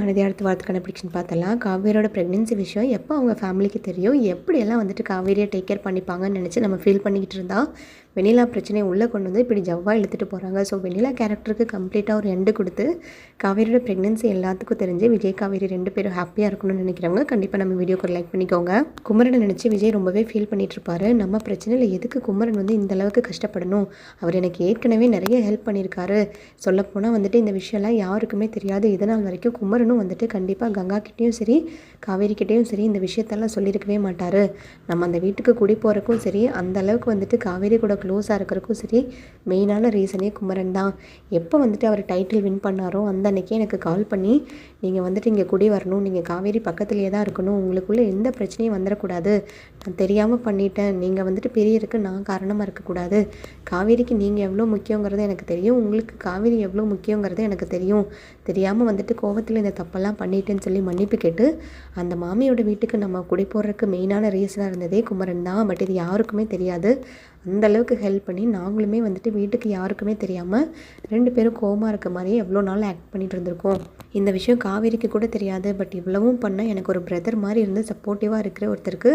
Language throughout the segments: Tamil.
மனதி அடுத்த வாரத்துக்கான ப்ரிடிக்ஷன் பார்த்தலாம். காவேரியோட ப்ரெக்னென்சி விஷயம் எப்போ அவங்க ஃபேமிலிக்கு தெரியும், எப்படியெல்லாம் வந்துட்டு காவேரியை டேக் கேர் பண்ணிப்பாங்கன்னு நினச்சி நம்ம ஃபீல் பண்ணிக்கிட்டு இருந்தா வெண்ணிலா பிரச்சனையை உள்ளே கொண்டு வந்து இப்படி ஜவ்வாக இழுத்துட்டு போகிறாங்க. ஸோ வெண்ணிலா கேரக்டருக்கு கம்ப்ளீட்டாக ஒரு எண்டு கொடுத்து காவேரியோட ப்ரெக்னென்சி எல்லாத்துக்கும் தெரிஞ்சு விஜய் காவேரி 2 பேரும் ஹாப்பியாக இருக்கணும்னு நினைக்கிறவங்க கண்டிப்பாக நம்ம வீடியோக்கு லைக் பண்ணிக்கோங்க. குமரனை நினச்சி விஜய் ரொம்பவே ஃபீல் பண்ணிட்டு இருப்பாரு. நம்ம பிரச்சனையில் எதுக்கு குமரன் வந்து இந்த அளவுக்கு கஷ்டப்படணும், அவர் எனக்கு ஏற்கனவே நிறைய ஹெல்ப் பண்ணியிருக்காரு. சொல்லப்போனால் வந்துட்டு இந்த விஷயம்லாம் யாருக்குமே தெரியாது. இதனால் வரைக்கும் குமரனும் வந்துட்டு கண்டிப்பாக கங்கா கிட்டேயும் சரி காவேரி கிட்டேயும் சரி இந்த விஷயத்தெல்லாம் சொல்லியிருக்கவே மாட்டார். நம்ம அந்த வீட்டுக்கு குடி போகிறக்கும் சரி அந்த அளவுக்கு வந்துட்டு காவேரி கூட க்ளோஸாக இருக்கிறக்கும் சரி மெயினான ரீசனே குமரன் தான். எப்போ வந்துட்டு அவர் டைட்டில் வின் பண்ணாரோ அந்த அன்றைக்கே எனக்கு கால் பண்ணி நீங்கள் வந்துட்டு இங்கே குடி வரணும், நீங்கள் காவேரி பக்கத்துலேயே தான் இருக்கணும், உங்களுக்குள்ளே எந்த பிரச்சனையும் வந்துடக்கூடாது, நான் தெரியாமல் பண்ணிட்டேன், நீங்கள் வந்துட்டு பெரியருக்கு நான் காரணமாக இருக்கக்கூடாது, காவேரிக்கு நீங்கள் எவ்வளோ முக்கியங்கிறது எனக்கு தெரியும், உங்களுக்கு காவேரி எவ்வளோ முக்கியங்கிறது எனக்கு தெரியும், தெரியாமல் வந்துட்டு கோவத்தில் இந்த தப்பெல்லாம் பண்ணிட்டேன்னு சொல்லி மன்னிப்பு கேட்டு அந்த மாமியோட வீட்டுக்கு நம்ம குடி போடுறதுக்கு மெயினான ரீசனாக இருந்ததே குமரன் தான். பட் இது யாருக்குமே தெரியாது. அந்தளவுக்கு ஹெல்ப் பண்ணி நாங்களுமே வந்துட்டு வீட்டுக்கு யாருக்குமே தெரியாமல் 2 பேரும் கோவமாக இருக்க மாதிரியே எவ்வளோ நாள் ஆக்ட் பண்ணிகிட்டு இருந்திருக்கோம். இந்த விஷயம் காவேரிக்கு கூட தெரியாது. பட் இவ்வளவும் பண்ண எனக்கு ஒரு பிரதர் மாதிரி இருந்து சப்போர்ட்டிவாக இருக்கிற ஒருத்தருக்கு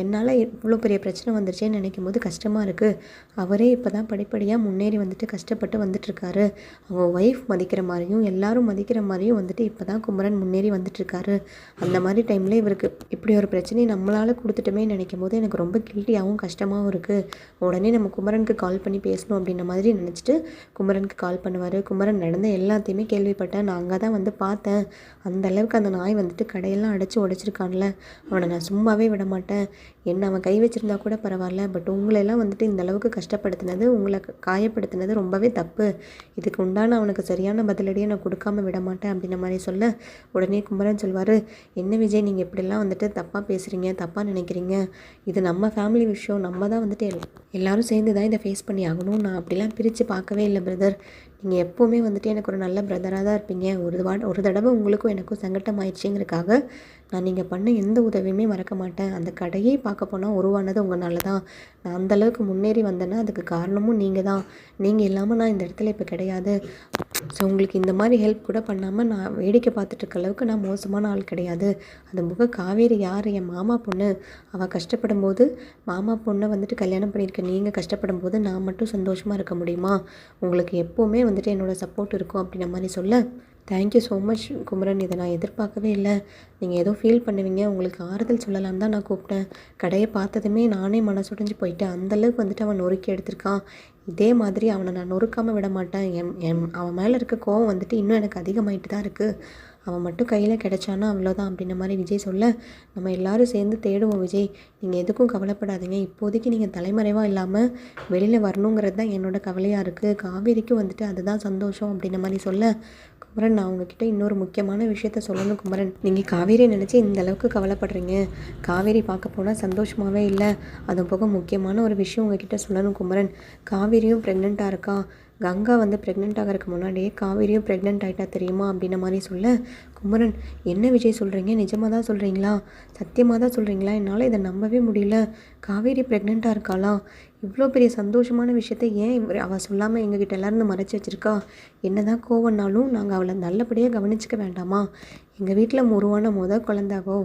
என்னால் இவ்வளோ பெரிய பிரச்சனை வந்துருச்சேன்னு நினைக்கும் போது கஷ்டமாக இருக்குது. அவரே இப்போ தான் படிப்படியாக முன்னேறி வந்துட்டு கஷ்டப்பட்டு வந்துட்டுருக்காரு. அவங்க ஒய்ஃப் மதிக்கிற மாதிரியும் எல்லாரும் மதிக்கிற மாதிரியும் வந்துட்டு இப்போ தான் குமரன் முன்னேறி வந்துட்டுருக்காரு. அந்த மாதிரி டைமில் இவருக்கு இப்படி ஒரு பிரச்சனையை நம்மளால் கொடுத்துட்டுமே நினைக்கும் போது எனக்கு ரொம்ப கில்ட்டியாகவும் கஷ்டமாகவும் இருக்குது. உடனே நம்ம குமரனுக்கு கால் பண்ணி பேசணும் அப்படின்ற மாதிரி நினச்சிட்டு குமரனுக்கு கால் பண்ணுவார். குமரன் நடந்த எல்லாத்தையுமே கேள்விப்பட்டேன், நான் அங்கே தான் வந்து பார்த்தேன், அந்த அளவுக்கு அந்த நாய் வந்துட்டு கடையெல்லாம் அடைச்சி உடைச்சிருக்கான்ல, அவனை நான் சும்மாவே விட மாட்டேன், என்ன அவன் கை வச்சுருந்தா கூட பரவாயில்ல, பட் உங்களெல்லாம் வந்துட்டு இந்த அளவுக்கு கஷ்டப்படுத்தினது, உங்களை காயப்படுத்தினது ரொம்பவே தப்பு, இதுக்கு உண்டான அவனுக்கு சரியான பதிலடியை நான் கொடுக்காம விட மாட்டேன் அப்படின்ற மாதிரி சொல்ல உடனே குமரன் சொல்வார், என்ன விஜய் நீங்கள் இப்படிலாம் வந்துட்டு தப்பாக பேசுகிறீங்க, தப்பாக நினைக்கிறீங்க, இது நம்ம ஃபேமிலி விஷயம், நம்ம தான் வந்துட்டு எல்லாரும் சேர்ந்து தான் இதை ஃபேஸ் பண்ணி ஆகணும், நான் அப்படிலாம் பிரித்து பார்க்கவே இல்லை பிரதர், நீங்கள் எப்போவுமே வந்துட்டு எனக்கு ஒரு நல்ல பிரதராக தான் இருப்பீங்க, ஒரு தடவை உங்களுக்கும் எனக்கும் சங்கட்டம் ஆயிடுச்சுங்கிறதுக்காக நான் நீங்கள் பண்ண எந்த உதவியுமே மறக்க மாட்டேன், அந்த கடையே பார்க்க போனால் உருவானது உங்களால தான், நான் அந்தளவுக்கு முன்னேறி வந்தேன்னா அதுக்கு காரணமும் நீங்கள் தான், நீங்கள் இல்லாமல் நான் இந்த இடத்துல இப்போ கிடையாது, ஸோ உங்களுக்கு இந்த மாதிரி ஹெல்ப் கூட பண்ணாமல் நான் வேடிக்கை பார்த்துட்டு இருக்க அளவுக்கு நான் மோசமான ஆள் கிடையாது, அது காவேரி யார், என் மாமா பொண்ணு, அவள் கஷ்டப்படும் போது மாமா பொண்ணை வந்துட்டு கல்யாணம் பண்ணியிருக்க நீங்கள் கஷ்டப்படும் போது நான் மட்டும் சந்தோஷமாக இருக்க முடியுமா, உங்களுக்கு எப்போவுமே வந்துட்டு என்னோடய சப்போர்ட் இருக்கும் அப்படின்ற மாதிரி சொல்ல தேங்க்யூ ஸோ மச் குமரன், இதை நான் எதிர்பார்க்கவே இல்லை, நீங்கள் ஏதோ ஃபீல் பண்ணுவீங்க, உங்களுக்கு ஆறுதல் சொல்லலான்னு தான் நான் கூப்பிட்டேன், கடையை பார்த்ததுமே நானே மனசுடைஞ்சு போயிட்டேன், அந்தளவுக்கு வந்துட்டு அவன் நொறுக்கி எடுத்திருக்கான், இதே மாதிரி அவனை நான் நொறுக்காமல் விட மாட்டேன், அவன் மேலே இருக்க கோவம் வந்துட்டு இன்னும் எனக்கு அதிகமாகிட்டு தான் இருக்குது, அவன் மட்டும் கையில் கிடச்சானா அவ்வளோதான் அப்படின்ற மாதிரி விஜய் சொல்ல நம்ம எல்லோரும் சேர்ந்து தேடுவோம் விஜய், நீங்கள் எதுக்கும் கவலைப்படாதீங்க, இப்போதைக்கு நீங்கள் தலைமறைவாக இல்லாமல் வெளியில் வரணுங்கிறது தான் என்னோடய கவலையாக இருக்குது, காவேரிக்கும் வந்துட்டு அதுதான் சந்தோஷம் அப்படின்ற மாதிரி சொல்ல குமரன், நான் உங்ககிட்ட இன்னொரு முக்கியமான விஷயத்த சொல்லணும் குமரன், நீங்கள் காவேரியை நினச்சி இந்த அளவுக்கு கவலைப்படுறீங்க, காவேரி பார்க்க போனால் சந்தோஷமாகவே இல்லை, அது போக முக்கியமான ஒரு விஷயம் உங்ககிட்ட சொல்லணும் குமரன், காவேரியும் ப்ரெக்னெண்ட்டாக இருக்கா, கங்கா வந்து ப்ரெக்னென்ட் ஆகிறதுக்கு முன்னாடியே காவேரியும் ப்ரெக்னென்ட் ஆகிட்டா தெரியுமா அப்படின்ற மாதிரி சொல்ல குமரன், என்ன விஜய் சொல்கிறீங்க, நிஜமாக தான் சொல்கிறீங்களா, சத்தியமாக தான் சொல்கிறீங்களா, என்னால் இதை நம்பவே முடியல, காவேரி ப்ரெக்னெண்ட்டாக இருக்காளா, இவ்வளோ பெரிய சந்தோஷமான விஷயத்த ஏன் அவள் சொல்லாமல் எங்ககிட்ட எல்லாரும் மறைச்சி வச்சுருக்கா, என்ன தான் கோவம்னாலும் நாங்கள் அவளை நல்லபடியாக கவனிச்சிக்க வேண்டாமா, எங்கள் வீட்டில் உருவான குழந்தாவோ,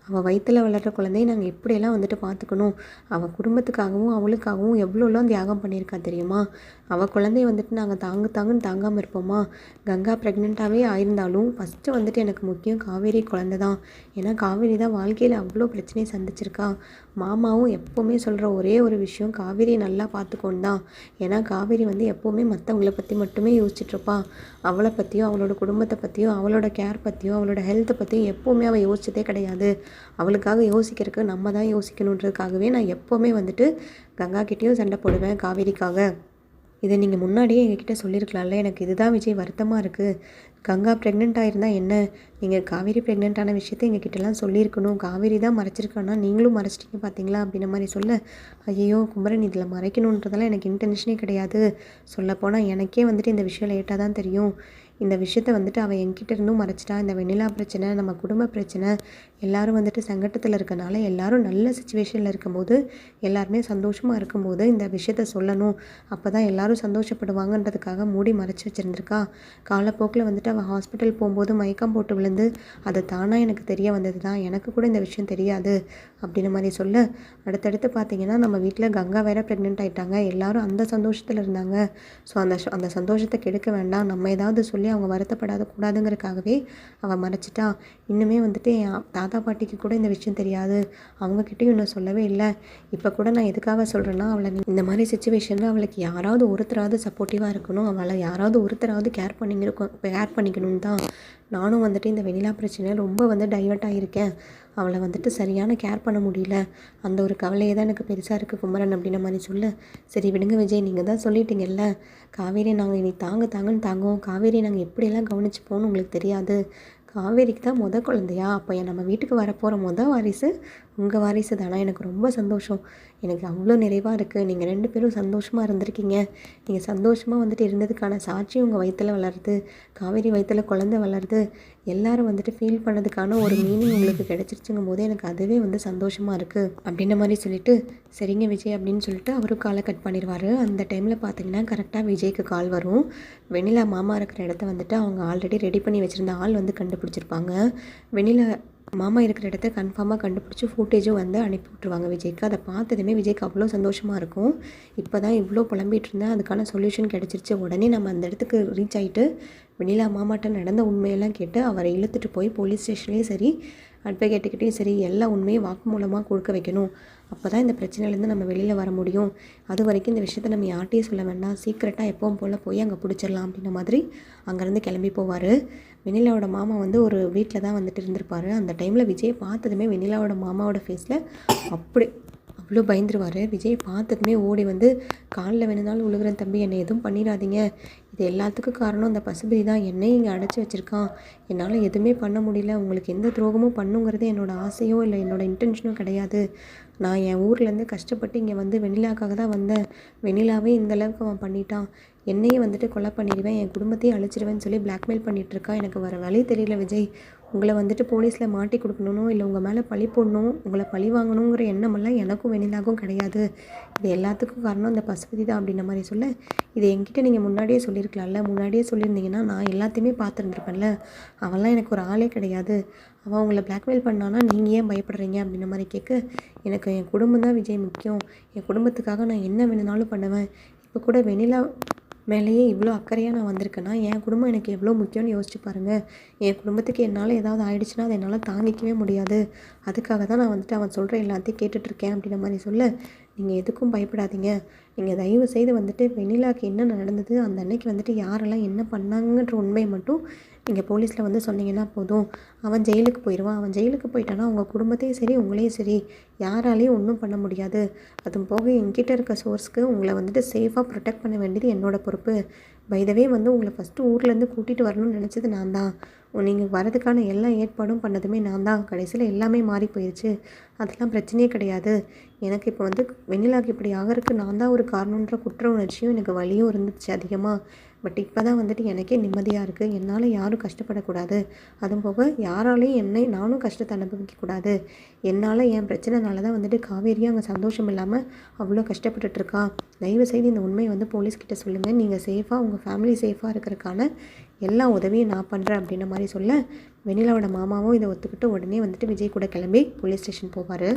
அவள் வயிற்றில் வளர்கிற குழந்தையை நாங்கள் எப்படியெல்லாம் வந்துட்டு பார்த்துக்கணும், அவள் குடும்பத்துக்காகவும் அவளுக்காகவும் எவ்வளோலாம் தியாகம் பண்ணியிருக்கா தெரியுமா, அவள் குழந்தைய வந்துட்டு நாங்கள் தாங்குன்னு தாங்காமல் இருப்போமா, கங்கா ப்ரெக்னெண்ட்டாகவே ஆயிருந்தாலும் ஃபஸ்ட்டு வந்துட்டு எனக்கு முக்கியம் காவேரி குழந்தை தான், ஏன்னா காவேரி தான் வாழ்க்கையில் அவ்வளோ பிரச்சனையை சந்திச்சிருக்கா, மாமாவும் எப்போவுமே சொல்கிற ஒரே ஒரு விஷயம் காவேரியை நல்லா பார்த்துக்கோன்னு தான், ஏன்னா காவேரி வந்து எப்போவுமே மற்றவங்கள பற்றி மட்டுமே யோசிச்சுட்ருப்பா, அவளை பற்றியோ அவளோட குடும்பத்தை பற்றியோ அவளோட கேர் பற்றியோ அவளோட ஹெல்த்தை பற்றியும் எப்போவுமே அவள் யோசிச்சதே கிடையாது, அவளுக்காக யோசிக்கிறதுக்கு நம்ம தான் யோசிக்கணுன்றதுக்காகவே நான் எப்போவுமே வந்துட்டு கங்கா கிட்டேயும் சண்டை போடுவேன் காவேரிக்காக, இதை நீங்கள் முன்னாடியே எங்ககிட்ட சொல்லியிருக்கலாம்ல, எனக்கு இதுதான் விஜய் வருத்தமாக இருக்குது, கங்கா ப்ரெக்னென்ட் இருந்தால் என்ன, நீங்கள் காவேரி ப்ரெக்னென்ட்டான விஷயத்தை எங்ககிட்டலாம் சொல்லியிருக்கணும், காவேரி தான் மறைச்சிருக்கானா நீங்களும் மறைச்சிட்டிங்க பார்த்தீங்களா அப்படின்ற மாதிரி சொல்ல, ஐயோ குமரன் இதில் மறைக்கணுன்றதெல்லாம் எனக்கு இன்டென்ஷனே கிடையாது, சொல்லப்போனால் எனக்கே வந்துட்டு இந்த விஷயம் லேட்டாக தான் தெரியும், இந்த விஷயத்த வந்துட்டு அவள் என்கிட்ட இருந்தும் மறைச்சிட்டா. இந்த வெண்ணிலா பிரச்சனை, நம்ம குடும்ப பிரச்சனை, எல்லாரும் வந்துட்டு சங்கட்டத்தில் இருக்கனால, எல்லாரும் நல்ல சிச்சுவேஷனில் இருக்கும்போது, எல்லாருமே சந்தோஷமாக இருக்கும்போது இந்த விஷயத்த சொல்லணும். அப்போ தான் எல்லாரும் சந்தோஷப்படுவாங்கன்றதுக்காக மூடி மறைச்சி வச்சுருந்துருக்கா. காலப்போக்கில் வந்துட்டு அவள் ஹாஸ்பிட்டல் போகும்போது மயக்கம் போட்டு விழுந்து, அது தானாக எனக்கு தெரிய வந்தது தான். எனக்கு கூட இந்த விஷயம் தெரியாது அப்படின்ற மாதிரி சொல்ல, அடுத்தடுத்து பார்த்திங்கன்னா நம்ம வீட்டில் கங்கா வேற ப்ரெக்னென்ட் ஆகிட்டாங்க. எல்லாரும் அந்த சந்தோஷத்தில் இருந்தாங்க. ஸோ அந்த சந்தோஷத்தை கெடுக்க வேண்டாம், நம்ம ஏதாவது சொல்லி அவங்க வருத்தப்படாத கூடாதுங்கிறதுக்காகவே அவள் மறைச்சிட்டா. இன்னுமே வந்துட்டு என் தாத்தா பாட்டிக்கு கூட இந்த விஷயம் தெரியாது, அவங்கக்கிட்டையும் இன்னும் சொல்லவே இல்லை. இப்போ கூட நான் எதுக்காக சொல்கிறேன்னா, அவளை இந்த மாதிரி சுச்சுவேஷனில் அவளுக்கு யாராவது ஒருத்தராவது சப்போர்ட்டிவாக இருக்கணும், அவளை யாராவது ஒருத்தராவது கேர் பண்ணிக்கணும்னு தான் நானும் வந்துட்டு இந்த வெண்ணிலா பிரச்சனையை ரொம்ப வந்து டைவர்ட் ஆகியிருக்கேன். அவளை வந்துட்டு சரியான கேர் பண்ண முடியல, அந்த ஒரு கவலையே தான் எனக்கு பெருசாக இருக்குது குமரன் அப்படின்ற மாதிரி சொல்ல, சரி விடுங்க விஜய், நீங்கள் தான் சொல்லிட்டீங்கல்ல, காவேரி நாங்கள் இனி தாங்கன்னு தாங்குவோம். காவேரி நாங்கள் எப்படியெல்லாம் கவனிச்சுப்போன்னு உங்களுக்கு தெரியாது. காவேரிக்கு தான் குழந்தையா, அப்போ நம்ம வீட்டுக்கு வரப்போகிற வாரிசு உங்கள் வாரிசு தானா? எனக்கு ரொம்ப சந்தோஷம், எனக்கு அவ்வளோ நிறைவாக இருக்குது. நீங்கள் 2 பேரும் சந்தோஷமாக இருந்திருக்கீங்க. நீங்கள் சந்தோஷமாக வந்துட்டு இருந்ததுக்கான சாட்சி உங்கள் வயிற்றில் வளருது, காவேரி வயிற்றில் குழந்தை வளருது, எல்லாரும் வந்துட்டு ஃபீல் பண்ணதுக்கான ஒரு மீனிங் உங்களுக்கு கிடச்சிருச்சுங்கும் போது எனக்கு அதுவே வந்து சந்தோஷமாக இருக்குது அப்படின்ற மாதிரி சொல்லிவிட்டு, சரிங்க விஜய் அப்படின்னு சொல்லிட்டு அவரும் காலை கட் பண்ணிடுவார். அந்த டைமில் பார்த்தீங்கன்னா கரெக்டாக விஜய்க்கு கால் வரும். வெண்ணிலா மாமா இருக்கிற இடத்த வந்துட்டு அவங்க ஆல்ரெடி ரெடி பண்ணி வச்சுருந்த ஆள் வந்து கண்டுபிடிச்சிருப்பாங்க. வெண்ணிலா மாமா இருக்கிற இடத்த கன்ஃபார்மாக கண்டுபிடிச்சி ஃபுட்டேஜும் வந்து அனுப்பி விட்ருவாங்க விஜய்க்கு. அதை பார்த்ததுமே விஜய்க்கு அவ்வளோ சந்தோஷமாக இருக்கும். இப்போ தான் இவ்வளோ புலம்பிகிட்டு இருந்தேன், அதுக்கான சொல்யூஷன் கிடச்சிருச்சு. உடனே நம்ம அந்த இடத்துக்கு ரீச் ஆகிட்டு வெண்ணிலா மாமாட்ட நடந்த உண்மையெல்லாம் கேட்டு அவரை இழுத்துட்டு போய் போலீஸ் ஸ்டேஷன்லேயும் சரி, அட்வொகேட்டுக்கிட்டேயும் சரி, எல்லா உண்மையும் வாக்குமூலமாக கொடுக்க வைக்கணும். அப்போ தான் இந்த பிரச்சனையிலேருந்து நம்ம வெளியில் வர முடியும். அது வரைக்கும் இந்த விஷயத்த நம்ம யார்ட்டையும் சொல்ல வேண்டாம், சீக்கிரட்டாக எப்பவும் போல் போய் அங்கே பிடிச்சிடலாம் அப்படின்ற மாதிரி அங்கேருந்து கிளம்பி போவார். வெண்ணிலாவோட மாமா வந்து ஒரு வீட்டில் தான் வந்துட்டு இருந்திருப்பார். அந்த டைமில் விஜயை பார்த்ததுமே வெண்ணிலாவோட மாமாவோட ஃபேஸில் அப்படி அவ்வளோ பயந்துருவார். விஜய் பார்த்ததுமே ஓடி வந்து, காலில் வேணுனாலும் விழுகிறேன் தம்பி, என்னை எதுவும் பண்ணிடாதீங்க, இது எல்லாத்துக்கும் காரணம் அந்த பசுபதி தான், என்னையும் இங்கே அடைச்சி வச்சுருக்கான், என்னால் எதுவுமே பண்ண முடியல, உங்களுக்கு எந்த துரோகமும் பண்ணுங்கிறது என்னோடய ஆசையோ இல்லை என்னோடய இன்டென்ஷனோ கிடையாது. நான் என் ஊர்லேருந்து கஷ்டப்பட்டு இங்கே வந்து வெண்ணிலாக்காக தான் வந்தேன். வெண்ணிலாவே இந்தளவுக்கு அவன் பண்ணிட்டான், என்னையே வந்துட்டு கொலை பண்ணிடுவேன், என் குடும்பத்தையும் அழிச்சிடுவேன்னு சொல்லி பிளாக்மெயில் பண்ணிகிட்ருக்கான். எனக்கு வர வழி தெரியல விஜய், உங்களை வந்துட்டு போலீஸில் மாட்டி கொடுக்கணும், இல்லை உங்கள் மேலே பழி போடணும், உங்களை பழி வாங்கணுங்கிற எண்ணமெல்லாம் எனக்கும் வெண்ணிலாக்கும் கிடையாது. இது எல்லாத்துக்கும் காரணம் இந்த பசுபதி தான் அப்படின்ற மாதிரி சொல்ல, இதை என்கிட்ட நீங்கள் முன்னாடியே சொல்லியிருக்கலாம்ல, முன்னாடியே சொல்லியிருந்தீங்கன்னா நான் எல்லாத்தையுமே பார்த்துருந்துருப்பேன்ல, அவன்லாம் எனக்கு ஒரு ஆளே கிடையாது, அவன் உங்களை பிளாக்மெயில் பண்ணானா நீங்கள் ஏன் பயப்படுறீங்க அப்படின்ற மாதிரி கேட்க, எனக்கு என் குடும்பம் தான் விஜய் முக்கியம், என் குடும்பத்துக்காக நான் என்ன வேணுனாலும் பண்ணுவேன். இப்போ கூட வெண்ணிலா மேலேயே இவ்வளோ அக்கறையாக நான் வந்திருக்கேன்னா என் குடும்பம் எனக்கு எவ்வளோ முக்கியம்னு யோசிச்சு பாருங்கள். என் குடும்பத்துக்கு என்னால் ஏதாவது ஆயிடுச்சுன்னா அதை என்னால் தாங்கிக்கவே முடியாது. அதுக்காக தான் நான் வந்துட்டு அவன் சொல்கிற எல்லாத்தையும் கேட்டுட்ருக்கேன் அப்படின்ற மாதிரி சொல்ல, நீங்கள் எதுக்கும் பயப்படாதீங்க, நீங்கள் தயவு செய்து வந்துட்டு வெண்ணிலாவுக்கு என்ன நடந்தது, அந்த அன்னைக்கு வந்துட்டு யாரெல்லாம் என்ன பண்ணாங்கன்ற உண்மையை மட்டும் நீங்கள் போலீஸில் வந்து சொன்னீங்கன்னா போதும். அவன் ஜெயிலுக்கு போயிடுவான். அவன் ஜெயிலுக்கு போயிட்டானா உங்கள் குடும்பத்தையும் சரி உங்களையும் சரி யாராலையும் ஒன்றும் பண்ண முடியாது. அதுவும் போக என்கிட்ட இருக்க சோர்ஸ்க்கு உங்களை வந்துட்டு சேஃபாக ப்ரொடெக்ட் பண்ண வேண்டியது என்னோட பொறுப்பு. பைதவே வந்து உங்களை ஃபஸ்ட்டு ஊர்லேருந்து கூட்டிகிட்டு வரணும்னு நினச்சது நான் தான். நீங்கள் வரதுக்கான எல்லா ஏற்பாடும் பண்ணதுமே நான் தான். கடைசியில் எல்லாமே மாறி போயிடுச்சு. அதெல்லாம் பிரச்சனையே கிடையாது. எனக்கு இப்போ வந்து வெண்ணிலாவுக்கு இப்படி ஆகிறதுக்கு நான் தான் ஒரு காரணன்ற குற்ற உணர்ச்சியும் எனக்கு வலியும் இருந்துச்சு அதிகமாக. பட் இப்போ தான் வந்துட்டு எனக்கே நிம்மதியாக இருக்குது. என்னால் யாரும் கஷ்டப்படக்கூடாது. அதுவும் போக யாராலையும் நானும் கஷ்டத்தை அனுபவிக்கக்கூடாது. என்னால் என் பிரச்சனைனால தான் வந்துட்டு காவேரியும் அங்கே சந்தோஷம் இல்லாமல் அவ்வளோ கஷ்டப்பட்டுட்ருக்கா. தயவுசெய்து இந்த உண்மையை வந்து போலீஸ்கிட்ட சொல்லுங்கள். நீங்கள் சேஃபாக உங்கள் ஃபேமிலி சேஃபாக இருக்கிறதுக்கான எல்லா உதவியும் நான் பண்ணுறேன் அப்படின்ற மாதிரி சொல்ல, வெண்ணிலாவோட மாமாவும் இதை ஒத்துக்கிட்டு உடனே வந்துட்டு விஜய் கூட கிளம்பி போலீஸ் ஸ்டேஷன் போவார்.